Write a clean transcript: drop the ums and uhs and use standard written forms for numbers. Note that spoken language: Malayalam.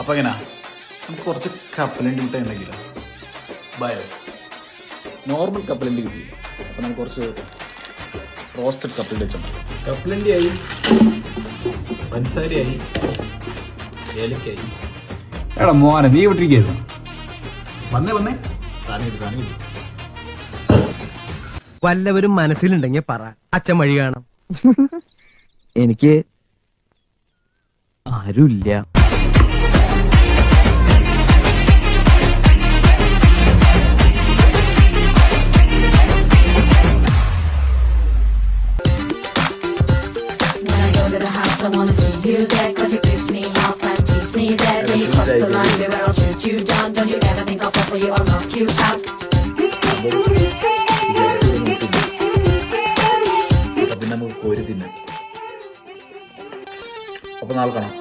അപ്പോൾ എങ്ങനെയാ നമുക്ക് കുറച്ച് കപ്പലണ്ടി മുട്ട ഉണ്ടെങ്കിലോ? ബയോ നോർമൽ കപ്പലണ്ടി കിട്ടിയില്ല. അപ്പോൾ നമുക്ക് കുറച്ച് റോസ്റ്റഡ് കപ്പലണ്ടി വെച്ചാൽ കപ്പലണ്ടി ആയി, പഞ്ചസാരയായി, ഏലക്കായി. എടാ മോനെ നീ വിട്ടിരിക്കുന്നു. വന്നേ സാധനം കിട്ടി. വല്ലവരും മനസ്സിലുണ്ടെങ്കിൽ പറ, അച്ഛൻ വഴി കാണാം. എനിക്ക് ആരുമില്ല. I wanna see you there, cause you piss me off and tease me there. Then you cross the line, baby, I'll shoot you down. Don't you ever think I'll fall for you, I'll knock you out. നമുക്ക് കോരി തിന്നാം. അപ്പോൾ നാളെ കാണാം.